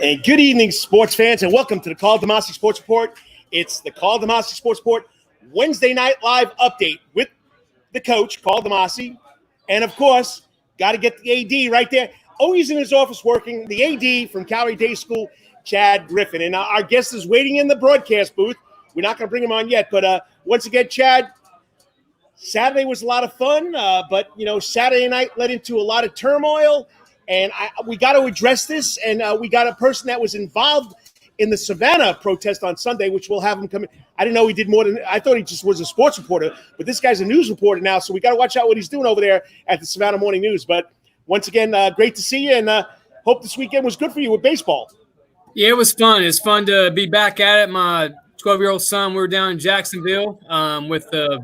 And good evening, sports fans, and welcome to the Karl DeMasi Sports Report. It's the Karl DeMasi Sports Report Wednesday night live update with the coach, Karl DeMasi. And, of course, got to get the AD right there. Always in his office working, the AD from Calvary Day School, Chad Griffin. And our guest is waiting in the broadcast booth. We're not going to bring him on yet. But once again, Chad, Saturday was a lot of fun. But, Saturday night led into a lot of turmoil. And we got to address this, and we got a person that was involved in the Savannah protest on Sunday, which we'll have him come in. I didn't know he did more than – I thought he just was a sports reporter, but this guy's a news reporter now, so we got to watch out what he's doing over there at the Savannah Morning News. But once again, great to see you, and hope this weekend was good for you with baseball. Yeah, it was fun. It's fun to be back at it. My 12-year-old son, we were down in Jacksonville with a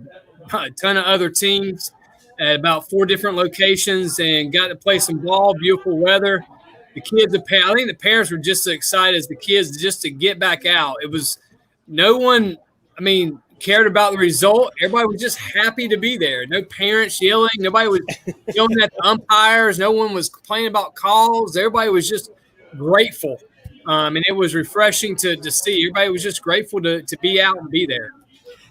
ton of other teams at about 4 different locations and got to play some ball, beautiful weather. The kids, I think the parents were just as excited as the kids just to get back out. It was no one, cared about the result. Everybody was just happy to be there. No parents yelling. Nobody was yelling at the umpires. No one was complaining about calls. Everybody was just grateful. And it was refreshing to see. Everybody was just grateful to be out and be there.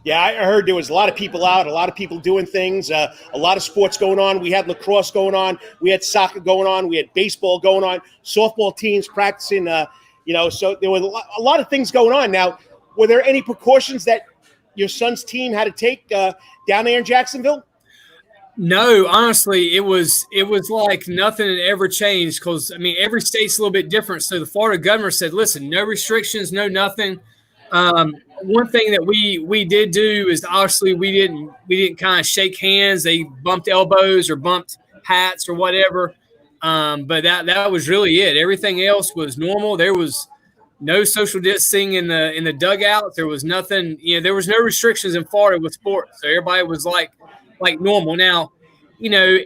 Yeah, I heard there was a lot of people out, a lot of people doing things, a lot of sports going on. We had lacrosse going on. We had soccer going on. We had baseball going on, softball teams practicing, so there was a lot of things going on. Now, were there any precautions that your son's team had to take down there in Jacksonville? No, honestly, it was like nothing had ever changed because, every state's a little bit different. So the Florida governor said, listen, no restrictions, no nothing. One thing that we did do is obviously we didn't kind of shake hands. They bumped elbows or bumped hats or whatever. But that was really it. Everything else was normal. There was no social distancing in the dugout. There was nothing, there was no restrictions in Florida with sports. So everybody was like normal. Now,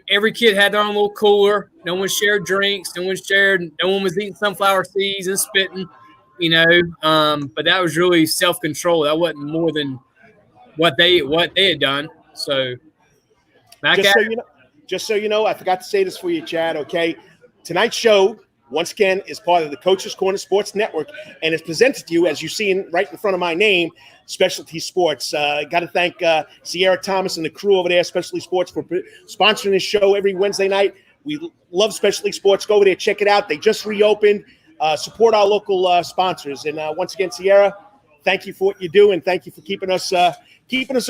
every kid had their own little cooler. No one shared drinks. No one was eating sunflower seeds and spitting. But that was really self-control. That wasn't more than what they had done. So just so you know, I forgot to say this for you, Chad. Okay, tonight's show once again is part of the Coach's Corner Sports Network, and it's presented to you, as you see right in front of my name, Specialty Sports. Got to thank Ciara Thomas and the crew over there, Specialty Sports, for sponsoring this show every Wednesday night. We love Specialty Sports. Go over there, check it out. They just reopened. Support our local sponsors. And once again, Ciara, thank you for what you do, and thank you for keeping us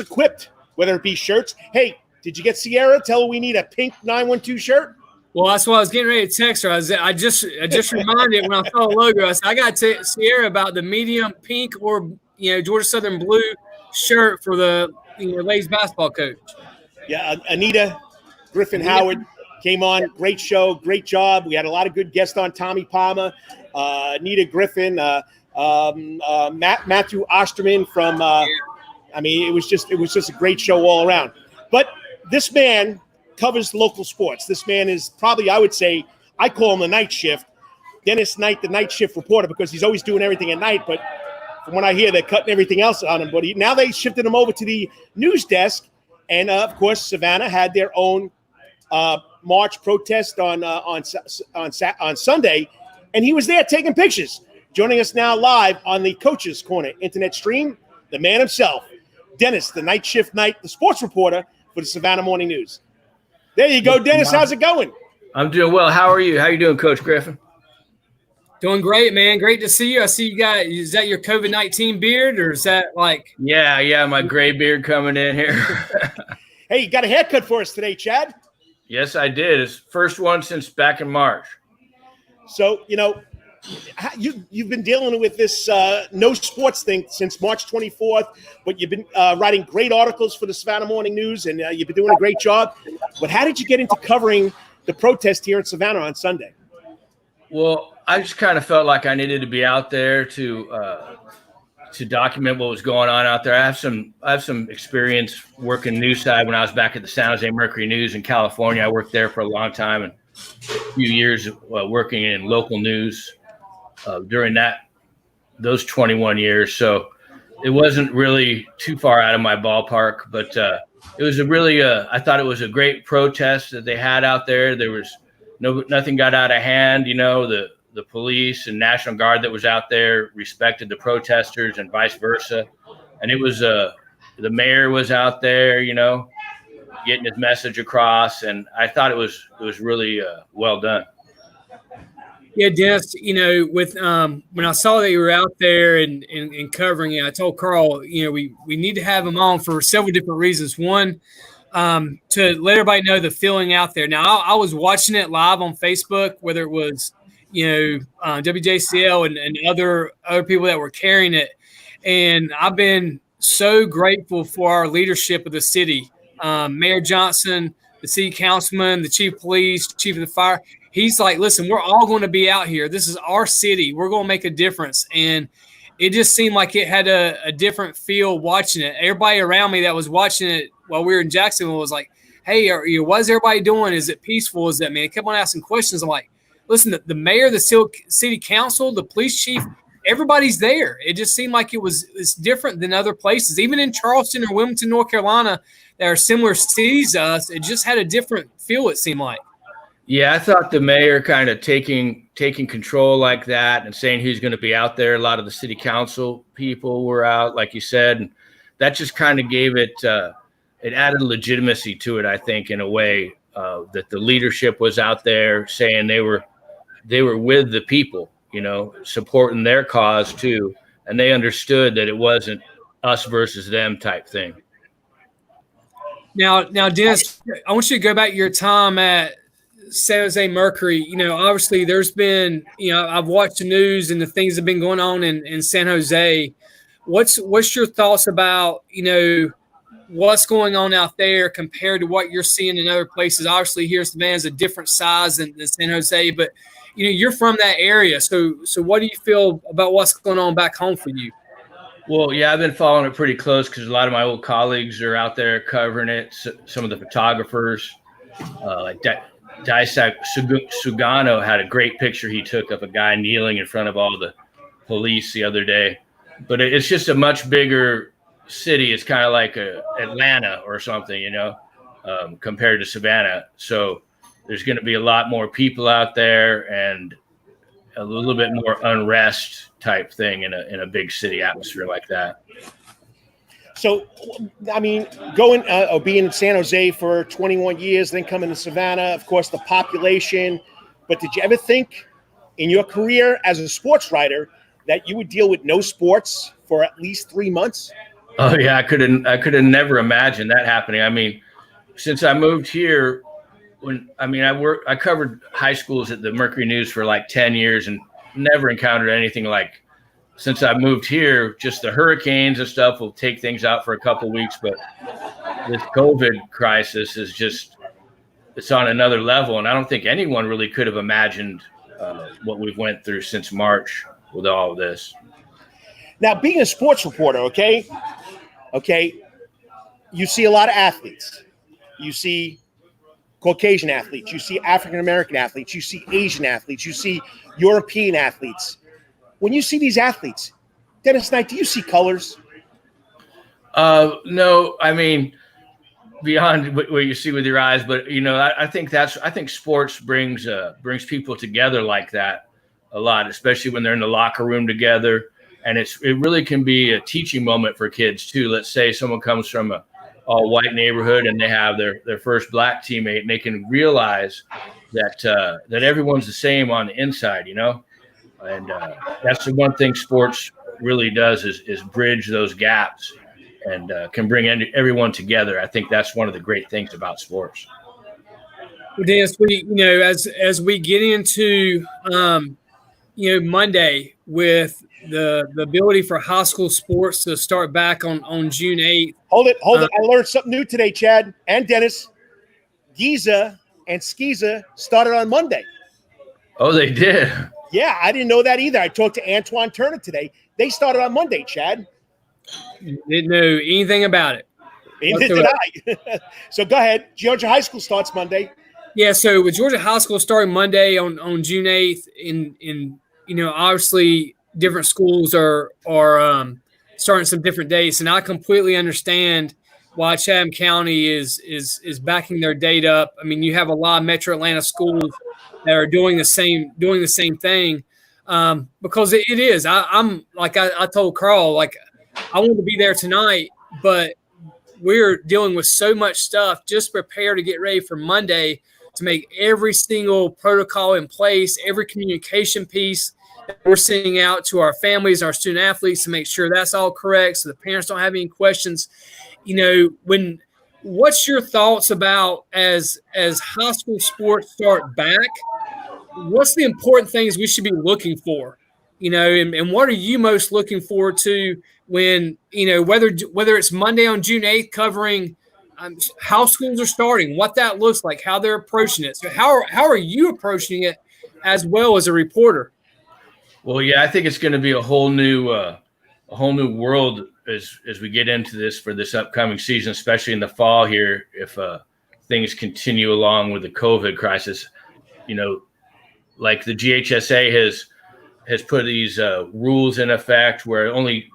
equipped, whether it be shirts. Hey, did you get Ciara? Tell her we need a pink 912 shirt. Well, that's what I was getting ready to text her. I just reminded when I saw the logo. I said, I got to tell Ciara about the medium pink or Georgia Southern blue shirt for the ladies basketball coach. Yeah, Anita Griffin Howard came on. Great show, great job. We had a lot of good guests on. Tommy Palmer, Anita Griffin, Matthew Osterman from. It was just a great show all around. But this man covers local sports. This man is probably, I would say, I call him the night shift. Dennis Knight, the night shift reporter, because he's always doing everything at night. But from what I hear, they're cutting everything else on him. But now they shifted him over to the news desk, and of course, Savannah had their own march protest on Sunday, and he was there taking pictures. Joining us now live on the Coach's Corner internet stream, the man himself, Dennis, the night shift the sports reporter for the Savannah Morning News. There you go, Dennis. How's it going? I'm doing well. How are you? How you doing, Coach Griffin? Doing great, man. Great to see you. I see you got. Is that your COVID-19 beard, or is that like? Yeah, my gray beard coming in here. Hey, you got a haircut for us today, Chad? Yes, I did. It's the first one since back in March. So, you've been dealing with this no sports thing since March 24th, but you've been writing great articles for the Savannah Morning News, and you've been doing a great job. But how did you get into covering the protest here in Savannah on Sunday? Well, I just kind of felt like I needed to be out there to document what was going on out there. I have some experience working news side when I was back at the San Jose Mercury News in California. I worked there for a long time and a few years working in local news during those 21 years. So it wasn't really too far out of my ballpark, but it was I thought it was a great protest that they had out there. There was nothing got out of hand. the police and National Guard that was out there respected the protesters and vice versa. And it was the mayor was out there, getting his message across, and I thought it was really well done. Yeah, Dennis, with when I saw that you were out there and covering it, I told Karl, we need to have him on for several different reasons. One, to let everybody know the feeling out there. Now, I was watching it live on Facebook, whether it was, WJCL and other people that were carrying it. And I've been so grateful for our leadership of the city. Mayor Johnson, the city councilman, the chief of police, chief of the fire. He's like, listen, we're all going to be out here. This is our city. We're going to make a difference. And it just seemed like it had a different feel watching it. Everybody around me that was watching it while we were in Jacksonville was like, hey, what is everybody doing? Is it peaceful? Is that, man? They kept on asking questions. I'm like, listen, the mayor, the city council, the police chief, everybody's there. It just seemed like it's different than other places. Even in Charleston or Wilmington, North Carolina, that are similar cities to us, it just had a different feel, it seemed like. Yeah, I thought the mayor kind of taking control like that and saying he's going to be out there. A lot of the city council people were out, like you said, and that just kind of gave it it added legitimacy to it, I think, in a way that the leadership was out there saying they were with the people, supporting their cause too, and they understood that it wasn't us versus them type thing. Now, Dennis, I want you to go back to your time at San Jose Mercury. Obviously there's been, I've watched the news and the things that have been going on in San Jose. What's your thoughts about, what's going on out there compared to what you're seeing in other places? Obviously here Savannah's a different size than San Jose, but you're from that area. So what do you feel about what's going on back home for you? Well, yeah, I've been following it pretty close because a lot of my old colleagues are out there covering it. Some of the photographers, like Daisak Sugano had a great picture he took of a guy kneeling in front of all the police the other day. But it's just a much bigger city. It's kind of like Atlanta or something, compared to Savannah. So there's going to be a lot more people out there and a little bit more unrest type thing in a big city atmosphere like that. So, I mean, being in San Jose for 21 years, then coming to Savannah, of course, the population. But did you ever think in your career as a sports writer that you would deal with no sports for at least 3 months? Oh yeah, I could have never imagined that happening. I mean, since I moved here, I covered high schools at the Mercury News for like 10 years and never encountered anything like. Since I moved here, just the hurricanes and stuff will take things out for a couple of weeks. But this COVID crisis is it's on another level. And I don't think anyone really could have imagined what we've went through since March with all of this. Now, being a sports reporter, okay, you see a lot of athletes. You see Caucasian athletes. You see African-American athletes. You see Asian athletes. You see European athletes. When you see these athletes, Dennis Knight, do you see colors? No, I mean, beyond what you see with your eyes, but I think sports brings people together like that a lot, especially when they're in the locker room together, and it really can be a teaching moment for kids too. Let's say someone comes from a all white neighborhood and they have their first black teammate, and they can realize that everyone's the same on the inside, And that's the one thing sports really does is bridge those gaps and can bring everyone together. I think that's one of the great things about sports. Well, Dennis, as we get into Monday with the ability for high school sports to start back on June 8th. Hold it. I learned something new today, Chad and Dennis. Giza and Skiza started on Monday. Oh, they did. Yeah, I didn't know that either. I talked to Antoine Turner today. They started on Monday, Chad. Didn't know anything about it. Neither did I. So go ahead. Georgia High School starts Monday. Yeah, so with Georgia High School starting Monday on June 8th, in obviously different schools are starting some different dates, and I completely understand why Chatham County is backing their date up. I mean, you have a lot of Metro Atlanta schools that are doing the same thing. Because it is. I'm like I told Karl, like I want to be there tonight, but we're dealing with so much stuff. Just prepare to get ready for Monday to make every single protocol in place, every communication piece that we're sending out to our families, our student athletes, to make sure that's all correct, so the parents don't have any questions. What's your thoughts about as high school sports start back? What's the important things we should be looking for? And what are you most looking forward to when, whether it's Monday on June 8th covering how schools are starting, what that looks like, how they're approaching it. So how are you approaching it as well as a reporter? Well, yeah, I think it's going to be a whole new world as we get into this for this upcoming season, especially in the fall here, if things continue along with the COVID crisis. Like the GHSA has put these rules in effect where only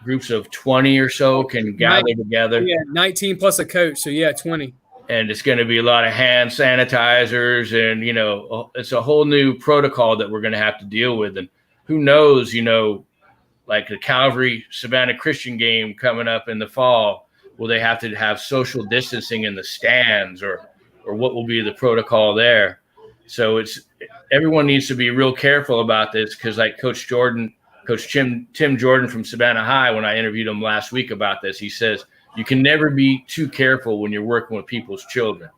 groups of 20 or so can gather together. Yeah, 19 plus a coach, so yeah, 20. And it's going to be a lot of hand sanitizers, and it's a whole new protocol that we're going to have to deal with. And who knows, like the Calvary Savannah Christian game coming up in the fall, will they have to have social distancing in the stands, or what will be the protocol there? So everyone needs to be real careful about this, because like Coach Tim Jordan from Savannah High, when I interviewed him last week about this, he says you can never be too careful when you're working with people's children.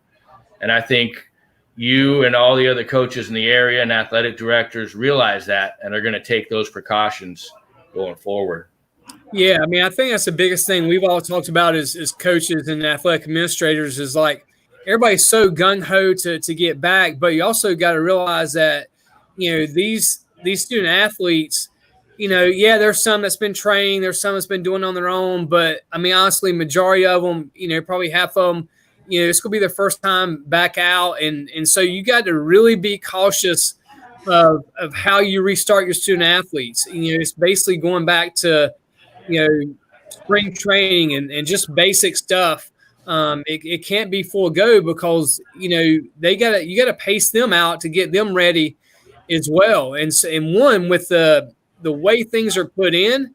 And I think you and all the other coaches in the area and athletic directors realize that and are going to take those precautions going forward. Yeah, I mean, I think that's the biggest thing we've all talked about as coaches and athletic administrators is like everybody's so gung-ho to get back, but you also got to realize that, these student athletes, there's some that's been trained, there's some that's been doing it on their own, but I mean, honestly, majority of them, probably half of them, it's going to be their first time back out. And so you got to really be cautious of how you restart your student athletes. It's basically going back to, spring training and just basic stuff. It can't be full go because, you got to pace them out to get them ready as well. And one with the way things are put in,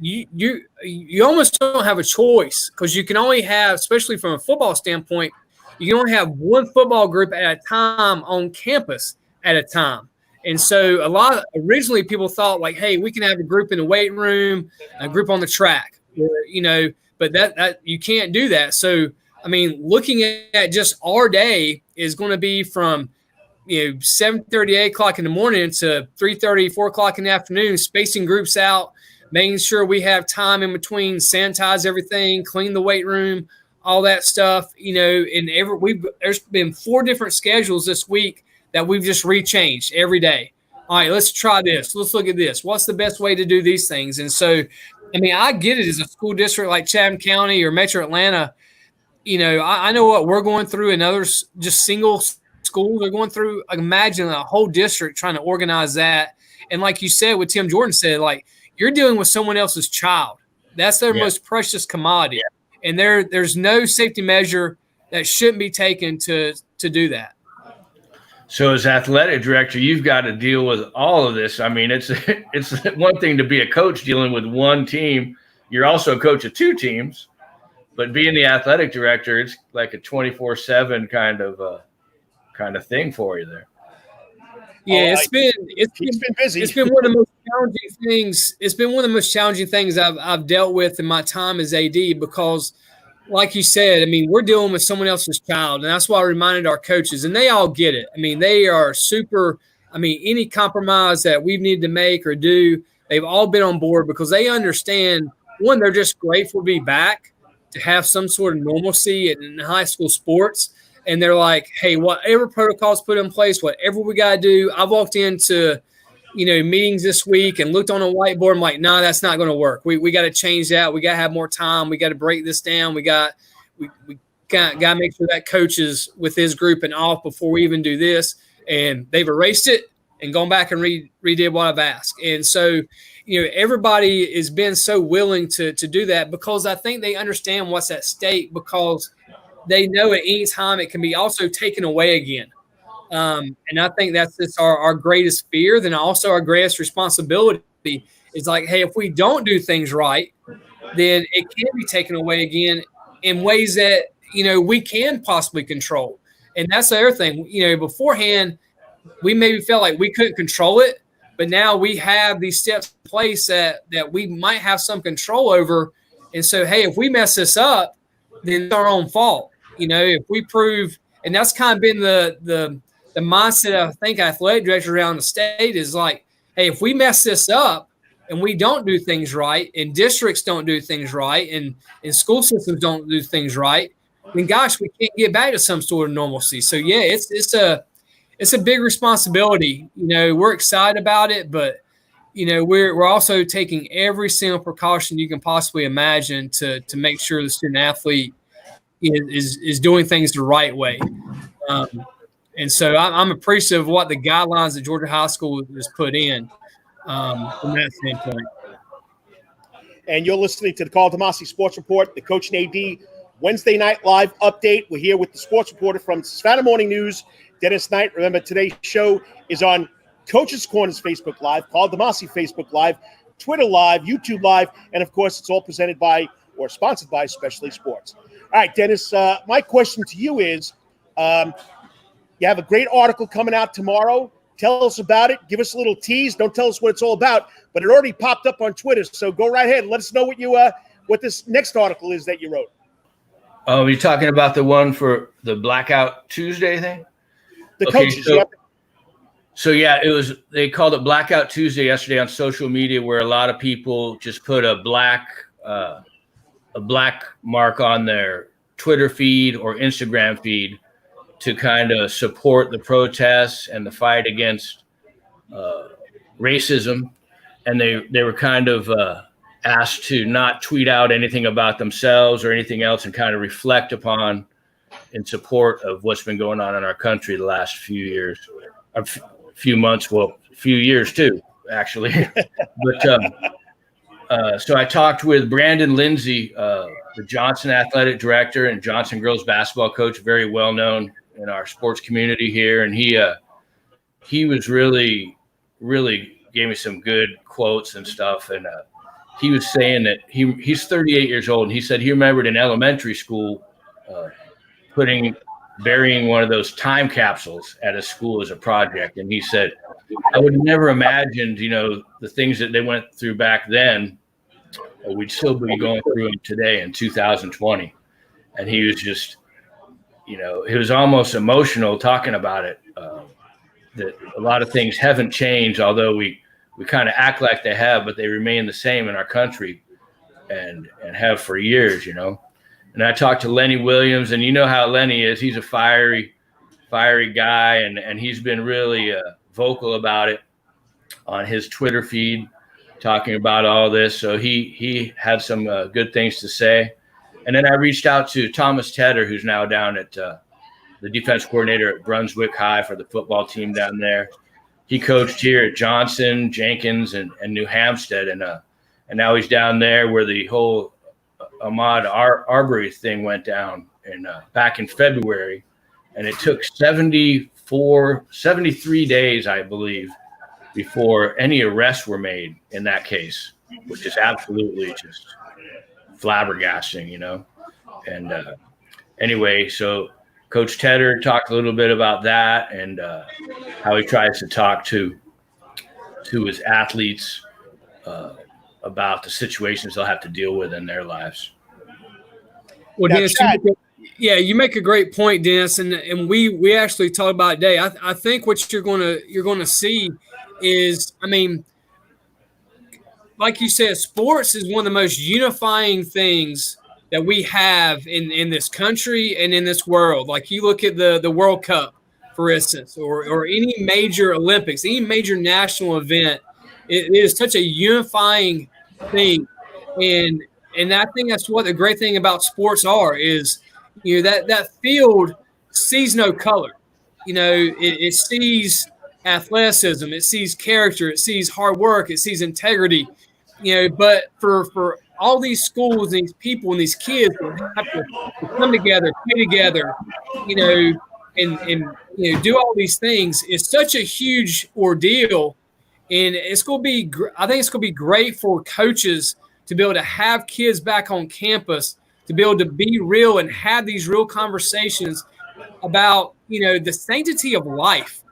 you almost don't have a choice, because you can only have, especially from a football standpoint, you can only have one football group at a time on campus at a time. And so originally people thought like, hey, we can have a group in the weight room, a group on the track, but that you can't do that. So, I mean, looking at just our day is going to be from 7:30, 8 o'clock in the morning to 3:30, 4 o'clock in the afternoon, spacing groups out, making sure we have time in between, sanitize everything, clean the weight room, all that stuff. There's been 4 different schedules this week that we've just rechanged every day. All right, let's try this. Let's look at this. What's the best way to do these things? And so, I mean, I get it as a school district like Chatham County or Metro Atlanta. I know what we're going through, and others, just single schools are going through. Imagine a whole district trying to organize that. And like you said, what Tim Jordan said, like you're dealing with someone else's child. That's their most precious commodity. Yeah. And there's no safety measure that shouldn't be taken to do that. So as athletic director, you've got to deal with all of this. I mean, it's one thing to be a coach dealing with one team. You're also a coach of 2 teams, but being the athletic director, it's like a 24/7 kind of thing for you there. Yeah, it's been busy. It's been one of the most challenging things. It's been one of the most challenging things I've dealt with in my time as AD, because like you said, I mean, we're dealing with someone else's child, and that's why I reminded our coaches, and they all get it. I mean, they are super – I mean, any compromise that we've needed to make or do, they've all been on board because they understand, one, they're just grateful to be back, to have some sort of normalcy in high school sports, and they're like, hey, whatever protocols put in place, whatever we got to do. I walked into meetings this week and looked on a whiteboard. I'm like, nah, that's not going to work. We got to change that. We got to have more time. We got to break this down. We got to make sure that coach is with his group and off before we even do this. And they've erased it and gone back and redid what I've asked. And so, everybody has been so willing to do that, because I think they understand what's at stake, because they know at any time it can be also taken away again. And I think that's just our greatest fear. Then also our greatest responsibility is like, hey, if we don't do things right, then it can be taken away again in ways that, we can possibly control. And that's the other thing, beforehand, we maybe felt like we couldn't control it, but now we have these steps in place that we might have some control over. And so, hey, if we mess this up, then it's our own fault. If we prove, and that's kind of been the mindset I think athletic directors around the state is like, hey, if we mess this up and we don't do things right, and districts don't do things right, and school systems don't do things right, then gosh, we can't get back to some sort of normalcy. So yeah, it's a big responsibility. We're excited about it, but we're also taking every single precaution you can possibly imagine to make sure the student athlete is doing things the right way. And so I'm appreciative of what the guidelines that Georgia High School has put in from that standpoint. And you're listening to the Karl DeMasi Sports Report, the Coach and AD Wednesday night live update. We're here with the sports reporter from Savannah Morning News, Dennis Knight. Remember, today's show is on Coach's Corners Facebook Live, Karl DeMasi Facebook Live, Twitter Live, YouTube Live, and, of course, it's all presented by or sponsored by Specialty Sports. All right, Dennis, my question to you is, you have a great article coming out tomorrow. Tell us about it. Give us a little tease. Don't tell us what it's all about, but it already popped up on Twitter, so go right ahead and let us know what this next article is that you wrote. Oh, you're talking about the one for the Blackout Tuesday thing? The coaches. So yeah, they called it Blackout Tuesday yesterday on social media, where a lot of people just put a black mark on their Twitter feed or Instagram feed to kind of support the protests and the fight against racism. And they were kind of asked to not tweet out anything about themselves or anything else and kind of reflect upon in support of what's been going on in our country the last few years, a few months, well, a few years too, actually. But so I talked with Brandon Lindsay, the Johnson athletic director and Johnson girls basketball coach, very well known in our sports community here. And he was really gave me some good quotes and stuff. And he was saying that he's 38 years old, and he said he remembered in elementary school burying one of those time capsules at a school as a project. And he said, I would have never imagined, the things that they went through back then, we'd still be going through them today in 2020. And he was just, he was almost emotional talking about it, that a lot of things haven't changed, although we kind of act like they have, but they remain the same in our country and have for years, And I talked to Lenny Williams, and you know how Lenny is. He's a fiery guy, and he's been really vocal about it on his Twitter feed, talking about all this. So he had some good things to say. And then I reached out to Thomas Tedder, who's now down at the defense coordinator at Brunswick High for the football team down there. He coached here at Johnson, Jenkins, and New Hampstead, and now he's down there where the whole Ahmaud Arbery thing went down back in February, and it took 73 days, I believe, before any arrests were made in that case, which is absolutely just flabbergasting, And anyway, so Coach Tedder talked a little bit about that and how he tries to talk to his athletes about the situations they'll have to deal with in their lives. Well, Dennis, you make a great point, Dennis, and we actually talked about it today. I think what you're gonna see is, like you said, sports is one of the most unifying things that we have in this country and in this world. Like you look at the World Cup, for instance, or any major Olympics, any major national event, it is such a unifying thing. And I think that's what the great thing about sports is, that field sees no color. It sees athleticism, it sees character, it sees hard work, it sees integrity. But for all these schools, and these people, and these kids that have to come together, play together, and do all these things is such a huge ordeal. And it's going to be, I think it's going to be great for coaches to be able to have kids back on campus, to be able to be real and have these real conversations about, the sanctity of life,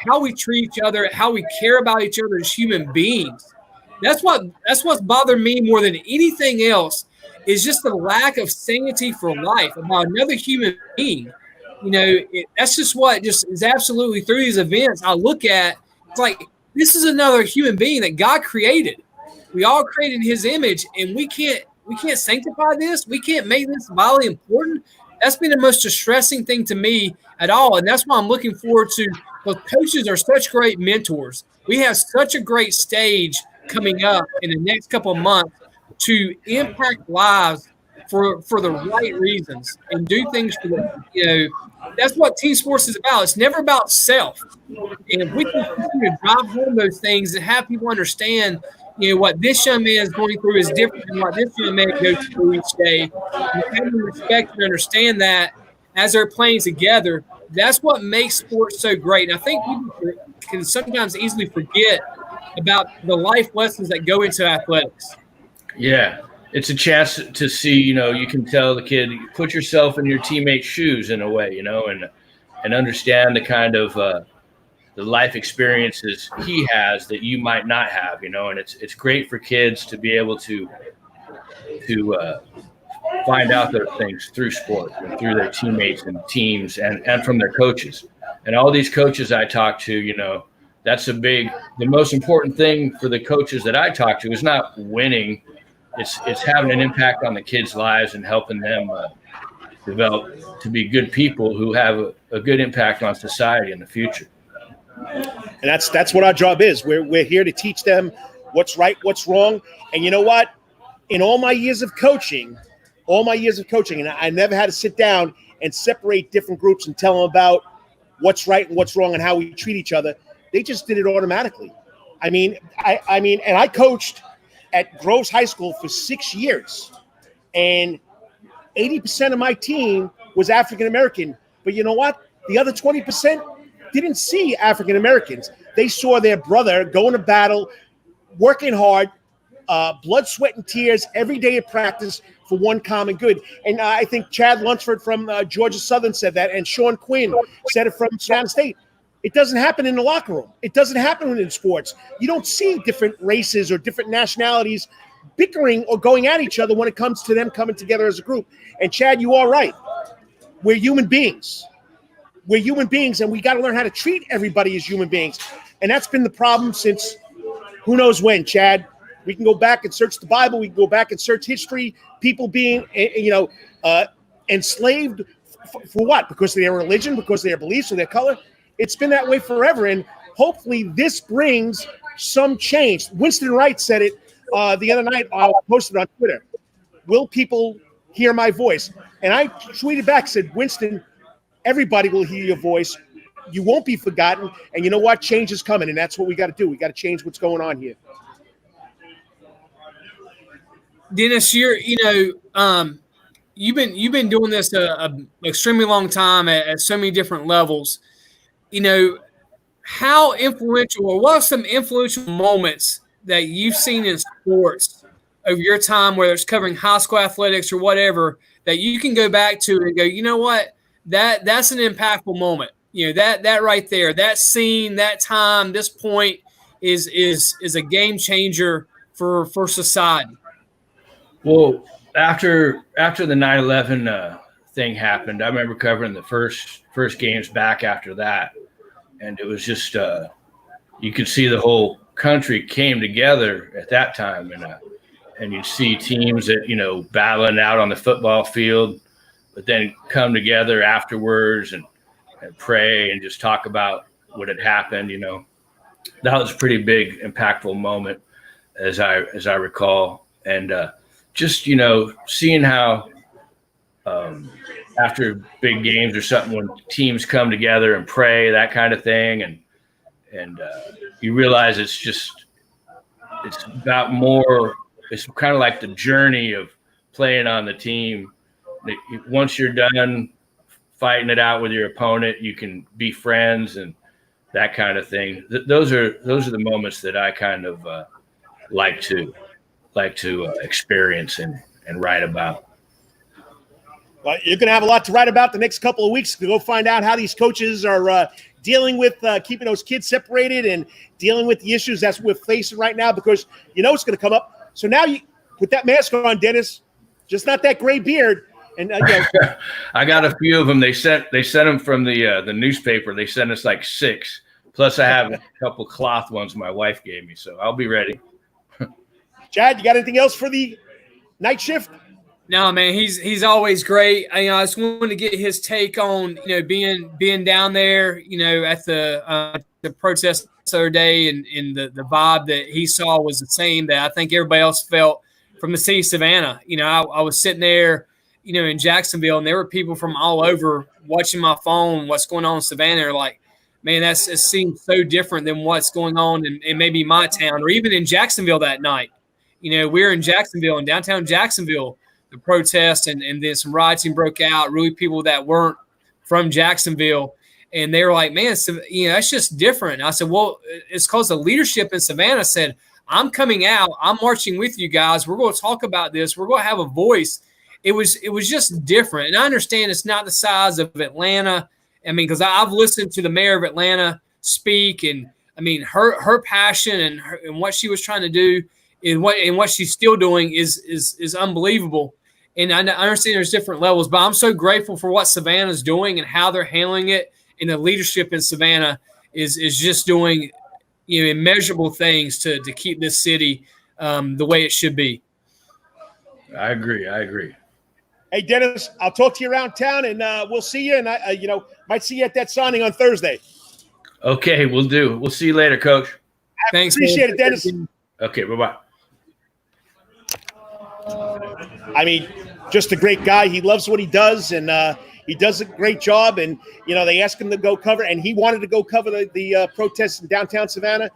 how we treat each other, how we care about each other as human beings. That's what's bothered me more than anything else, is just the lack of sanity for life about another human being. That's just what just is absolutely through these events I look at. It's like, this is another human being that God created. We all created in his image, and we can't sanctify this. We can't make this vitally important. That's been the most distressing thing to me at all. And that's why I'm looking forward to, because coaches are such great mentors. We have such a great stage coming up in the next couple of months to impact lives for the right reasons and do things for the, that's what team sports is about. It's never about self. And if we can continue to drive home those things and have people understand, what this young man is going through is different than what this young man goes through each day, and having respect and understand that as they're playing together, that's what makes sports so great. And I think people can sometimes easily forget about the life lessons that go into athletics. Yeah. It's a chance to see, you can tell the kid, put yourself in your teammate's shoes in a way, and understand the kind of the life experiences he has that you might not have, and it's great for kids to be able to find out those things through sport and through their teammates and teams and from their coaches. And all these coaches I talk to, that's the most important thing for the coaches that I talk to is not winning. It's having an impact on the kids' lives and helping them develop to be good people who have a good impact on society in the future. And that's what our job is. We're here to teach them what's right, what's wrong. And you know what? In all my years of coaching, and I never had to sit down and separate different groups and tell them about what's right and what's wrong and how we treat each other. They just did it automatically. And I coached at Groves High School for 6 years, and 80% of my team was African-American. But you know what? The other 20% didn't see African-Americans. They saw their brother going to battle, working hard, blood, sweat, and tears every day at practice for one common good. And I think Chad Lunsford from Georgia Southern said that, and Sean Quinn said it from Savannah State. It doesn't happen in the locker room. It doesn't happen in sports. You don't see different races or different nationalities bickering or going at each other when it comes to them coming together as a group. And Chad, you are right. We're human beings. We're human beings, and we got to learn how to treat everybody as human beings. And that's been the problem since who knows when, Chad. We can go back and search the Bible. We can go back and search history. People being, enslaved for what? Because of their religion, because of their beliefs or their color. It's been that way forever, and hopefully this brings some change. Winston Wright said it the other night. I posted on Twitter. Will people hear my voice? And I tweeted back, said, Winston, everybody will hear your voice. You won't be forgotten. And you know what? Change is coming, and that's what we got to do. We got to change what's going on here. Dennis, you've been doing this a extremely long time at so many different levels. How influential, or what are some influential moments that you've seen in sports over your time, whether it's covering high school athletics or whatever, that you can go back to and go, you know what, that's an impactful moment. That right there, that scene, that time, this point is a game changer for society. Well, after the 9/11 thing happened, I remember covering the first games back after that, and it was just you could see the whole country came together at that time, and you'd see teams that battling out on the football field, but then come together afterwards and pray and just talk about what had happened. That was a pretty big, impactful moment, as I recall, and just seeing how after big games or something, when teams come together and pray, that kind of thing, and you realize it's about more. It's kind of like the journey of playing on the team. Once you're done fighting it out with your opponent. You can be friends and that kind of thing. Those are the moments that I kind of like to experience and write about. Well, you're going to have a lot to write about the next couple of weeks to go find out how these coaches are dealing with keeping those kids separated and dealing with the issues that we're facing right now, because you know it's going to come up. So now you put that mask on, Dennis, just not that gray beard. And I got a few of them. They sent them from the newspaper. They sent us like 6. Plus I have a couple cloth ones my wife gave me, so I'll be ready. Chad, you got anything else for the night shift? No, man, he's always great. I just wanted to get his take on being down there, at the protest the other day, and the vibe that he saw was the same that I think everybody else felt from the city of Savannah. I was sitting there, in Jacksonville, and there were people from all over watching my phone, what's going on in Savannah. They're like, man, it seems so different than what's going on in maybe my town or even in Jacksonville that night. We're in Jacksonville, in downtown Jacksonville, the protest, and then some rioting broke out, really people that weren't from Jacksonville. And they were like, man, that's just different. And I said, well, it's because the leadership in Savannah said, I'm coming out. I'm marching with you guys. We're going to talk about this. We're going to have a voice. It was just different. And I understand it's not the size of Atlanta. I mean, because I've listened to the mayor of Atlanta speak, and I mean, her passion and what she was trying to do and what she's still doing is unbelievable. And I understand there's different levels, but I'm so grateful for what Savannah's doing and how they're handling it. And the leadership in Savannah is just doing immeasurable things to keep this city the way it should be. I agree. Hey, Dennis, I'll talk to you around town, and we'll see you. And I might see you at that signing on Thursday. Okay, we'll do. We'll see you later, Coach. Thanks. Appreciate it, Dennis. Okay, bye-bye. I mean, just a great guy. He loves what he does, and he does a great job. And they asked him to go cover, and he wanted to go cover the protests in downtown Savannah.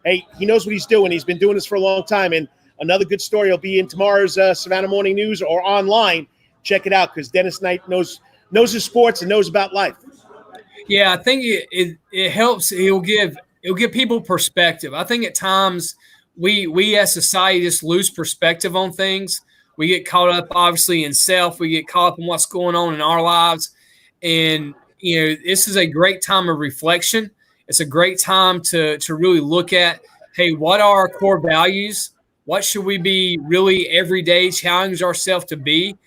Hey, he knows what he's doing. He's been doing this for a long time. And another good story will be in tomorrow's Savannah Morning News or online. Check it out, because Dennis Knight knows his sports and knows about life. Yeah, I think it helps. It'll give people perspective. I think at times we as society just lose perspective on things. We get caught up, obviously, in self. We get caught up in what's going on in our lives. And, this is a great time of reflection. It's a great time to really look at, hey, what are our core values? What should we be really every day challenge ourselves to be?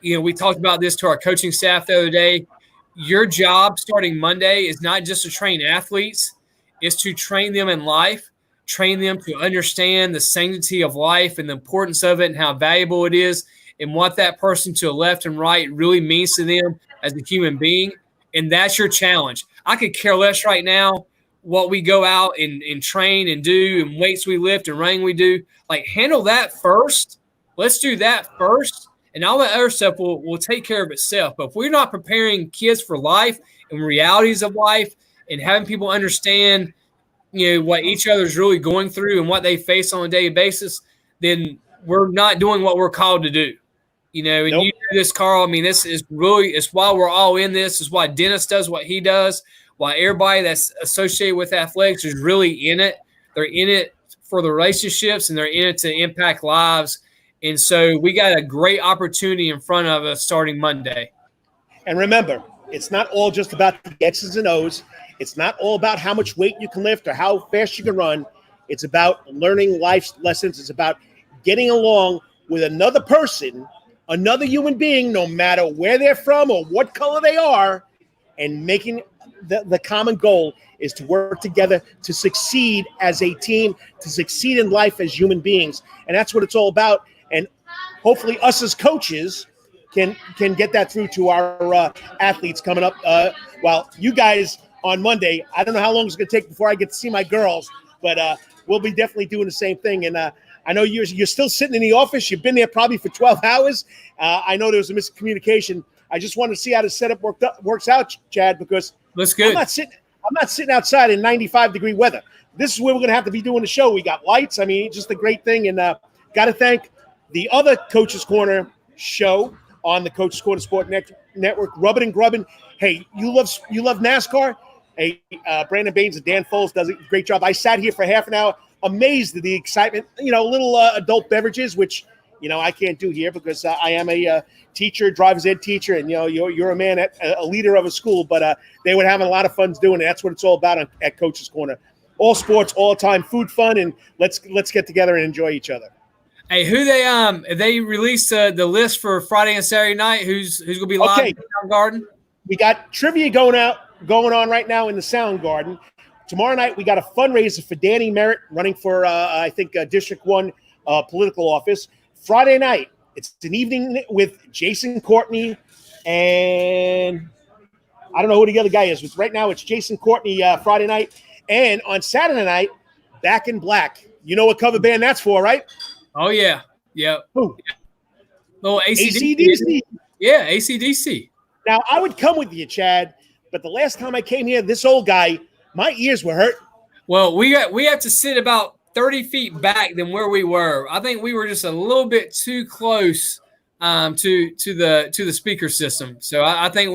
We talked about this to our coaching staff the other day. Your job starting Monday is not just to train athletes. It's to train them in life, train them to understand the sanctity of life and the importance of it and how valuable it is and what that person to the left and right really means to them as a human being. And that's your challenge. I could care less right now what we go out and train and do and weights we lift and running we do. Like, handle that first. Let's do that first. And all that other stuff will take care of itself. But if we're not preparing kids for life and realities of life and having people understand, what each other is really going through and what they face on a daily basis, then we're not doing what we're called to do. And nope. You do this, Karl. I mean, this is really, it's why we're all in this. It's why Dennis does what he does, why everybody that's associated with athletics is really in it. They're in it for the relationships, and they're in it to impact lives. And so we got a great opportunity in front of us starting Monday. And remember, it's not all just about the X's and O's. It's not all about how much weight you can lift or how fast you can run. It's about learning life's lessons. It's about getting along with another person, another human being, no matter where they're from or what color they are, and making the common goal is to work together to succeed as a team, to succeed in life as human beings. And that's what it's all about. And hopefully us as coaches can get that through to our athletes coming up. While you guys on Monday, I don't know how long it's going to take before I get to see my girls, but we'll be definitely doing the same thing. And I know you're still sitting in the office. You've been there probably for 12 hours. I know there was a miscommunication. I just wanted to see how the setup works out, Chad, because that's good. I'm not sitting outside in 95-degree weather. This is where we're going to have to be doing the show. We got lights. I mean, just a great thing. And got to thank the other Coach's Corner show on the Coach's Corner Sport Network, Grubbin and Grubbin. Hey, you love NASCAR? Hey, Brandon Baines and Dan Foles does a great job. I sat here for half an hour, amazed at the excitement. Little adult beverages, which I can't do here because I am a teacher, driver's ed teacher, and you're a man, a leader of a school. But they were having a lot of fun doing it. That's what it's all about at Coach's Corner. All sports, all time, food, fun, and let's get together and enjoy each other. Hey, they released the list for Friday and Saturday night. Who's going to be live in the Sound Garden? We got trivia going on right now in the Sound Garden. Tomorrow night we got a fundraiser for Danny Merritt running for I think District 1 political office. Friday night it's an evening with Jason Courtney and I don't know who the other guy is, but right now it's Jason Courtney Friday night. And on Saturday night, Back in Black. You know what cover band that's for, right? Oh, yeah. Yeah. Who? Little AC/DC. Yeah, AC/DC. Now, I would come with you, Chad, but the last time I came here, this old guy, my ears were hurt. Well, we have to sit about 30 feet back than where we were. I think we were just a little bit too close to the speaker system. So I think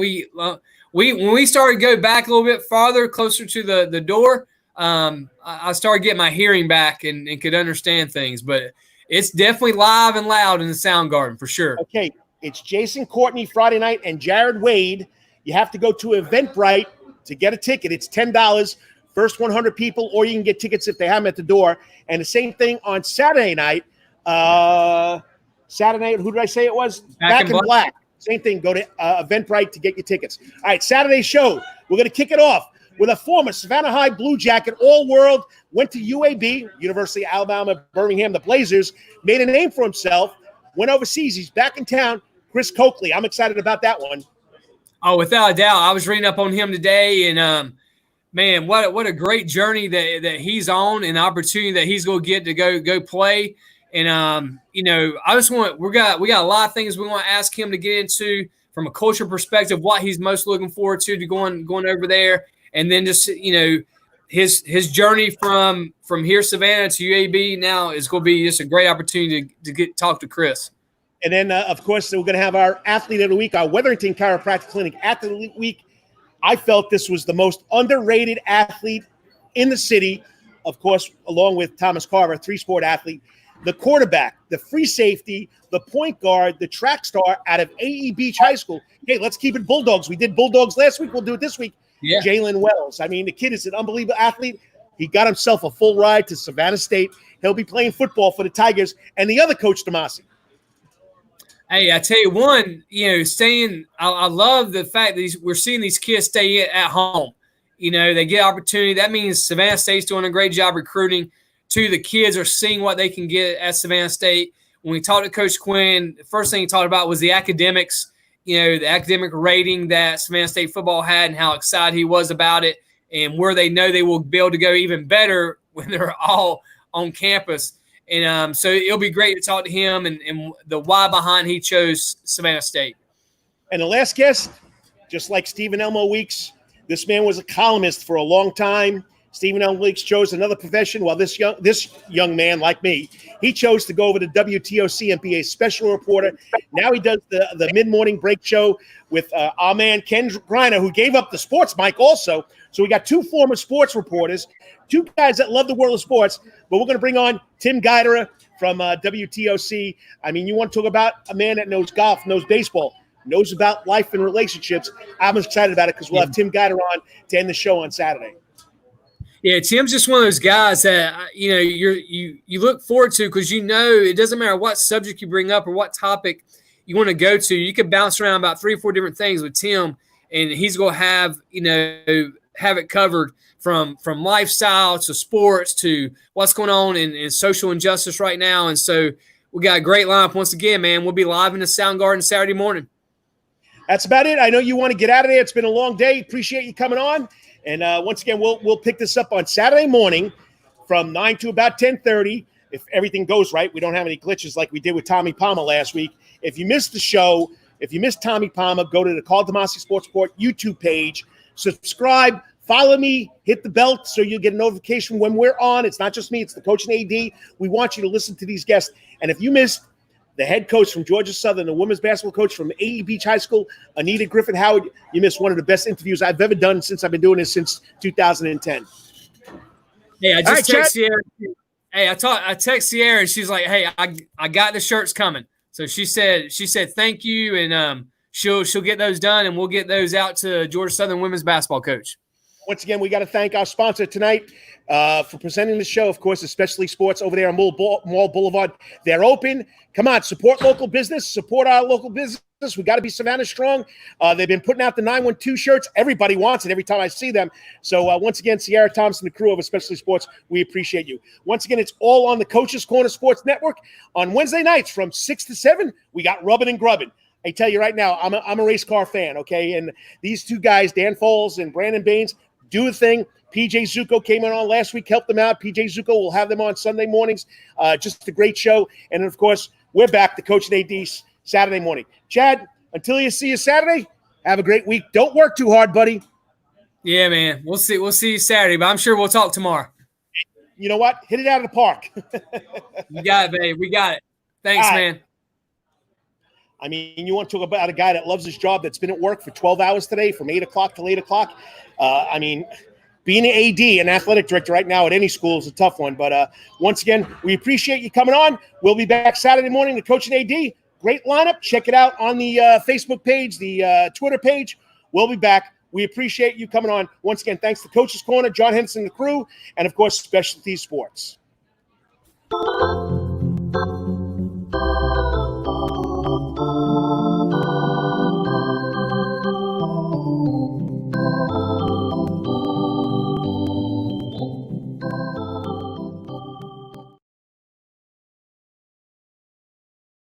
when we started to go back a little bit farther, closer to the door, I started getting my hearing back and could understand things. But it's definitely live and loud in the Sound Garden for sure. Okay, it's Jason Courtney Friday night and Jared Wade. You have to go to Eventbrite to get a ticket. It's $10, first 100 people, or you can get tickets if they have them at the door. And the same thing on Saturday night. Who did I say it was? Back in Black. Same thing. Go to Eventbrite to get your tickets. All right, Saturday show. We're going to kick it off with a former Savannah High Bluejacket, all-world, went to UAB, University of Alabama, Birmingham, the Blazers, made a name for himself, went overseas. He's back in town, Chris Coakley. I'm excited about that one. Oh, without a doubt. I was reading up on him today, and man, what a great journey that he's on, and opportunity that he's going to get to go play. And I just we got a lot of things we want to ask him to get into from a culture perspective, what he's most looking forward to going over there, and then just his journey from here Savannah to UAB now is going to be just a great opportunity to talk to Chris. And then, of course, we're going to have our Athlete of the Week, our Wetherington Chiropractic Clinic Athlete of the Week. I felt this was the most underrated athlete in the city, of course, along with Thomas Carver, three-sport athlete, the quarterback, the free safety, the point guard, the track star out of AE Beach High School. Hey, let's keep it Bulldogs. We did Bulldogs last week. We'll do it this week. Yeah. Jalen Wells. I mean, the kid is an unbelievable athlete. He got himself a full ride to Savannah State. He'll be playing football for the Tigers and the other coach, DeMasi. Hey, I tell you one, I love the fact that we're seeing these kids stay at home. They get opportunity. That means Savannah State's doing a great job recruiting. Two, the kids are seeing what they can get at Savannah State. When we talked to Coach Quinn, the first thing he talked about was the academics, the academic rating that Savannah State football had and how excited he was about it and where they know they will be able to go even better when they're all on campus. And so it'll be great to talk to him and the why behind he chose Savannah State. And the last guest, just like Stephen Elmo Weeks, this man was a columnist for a long time. Stephen Elmo Weeks chose another profession, while this young man, like me, he chose to go over to WTOC and be a special reporter. Now he does the mid-morning break show with our man Ken Griner, who gave up the sports mic also. So we got two former sports reporters, two guys that love the world of sports, but we're going to bring on Tim Guidera from WTOC. I mean, you want to talk about a man that knows golf, knows baseball, knows about life and relationships. I'm excited about it because we'll have Tim Guidera on to end the show on Saturday. Yeah, Tim's just one of those guys that you look forward to because it doesn't matter what subject you bring up or what topic you want to go to. You can bounce around about 3 or 4 different things with Tim, and he's going to have it covered from lifestyle to sports to what's going on in social injustice right now. And so we got a great lineup once again, man. We'll be live in the Sound Garden Saturday morning. That's about it. I know you want to get out of there. It's been a long day. Appreciate you coming on. And once again, we'll pick this up on Saturday morning from 9 to about 10:30. If everything goes right, we don't have any glitches like we did with Tommy Palmer last week. If you missed the show, if you missed Tommy Palmer, go to the Karl DeMasi Sports Report YouTube page, subscribe, follow me, hit the bell so you'll get a notification when we're on. It's not just me, it's the coach and AD. We want you to listen to these guests. And if you missed the head coach from Georgia Southern, the women's basketball coach from AD Beach High School, Anita Griffin. Howard, you missed one of the best interviews I've ever done since I've been doing this since 2010. Hey, I just texted Ciara. Hey, I text Ciara, and she's like, "Hey, I got the shirts coming." So she said thank you, and she'll get those done, and we'll get those out to Georgia Southern women's basketball coach. Once again, we got to thank our sponsor tonight for presenting the show, of course, Especially Sports over there on Mall Boulevard. They're open. Come on, support local business, support our local business. We got to be Savannah strong. They've been putting out the 912 shirts. Everybody wants it every time I see them. So once again, Ciara Thompson, the crew of Especially Sports, we appreciate you. Once again, it's all on the Coach's Corner Sports Network. On Wednesday nights from 6 to 7, we got Rubbin and Grubbin. I tell you right now, I'm a race car fan, okay? And these two guys, Dan Foles and Brandon Baines, do a thing. PJ Zuko came on last week, helped them out. PJ Zuko will have them on Sunday mornings. Just a great show. And, of course, we're back to Coach and AD Saturday morning. Chad, until you see you Saturday, have a great week. Don't work too hard, buddy. Yeah, man. We'll see you Saturday, but I'm sure we'll talk tomorrow. You know what? Hit it out of the park. You got it, babe. We got it. Thanks, man. I mean, you want to talk about a guy that loves his job, that's been at work for 12 hours today from 8 o'clock till 8 o'clock. I mean, being an AD, an athletic director right now at any school is a tough one. But once again, we appreciate you coming on. We'll be back Saturday morning to Coach and AD. Great lineup. Check it out on the Facebook page, the Twitter page. We'll be back. We appreciate you coming on. Once again, thanks to Coach's Corner, John Henson, the crew, and, of course, Specialty Sports.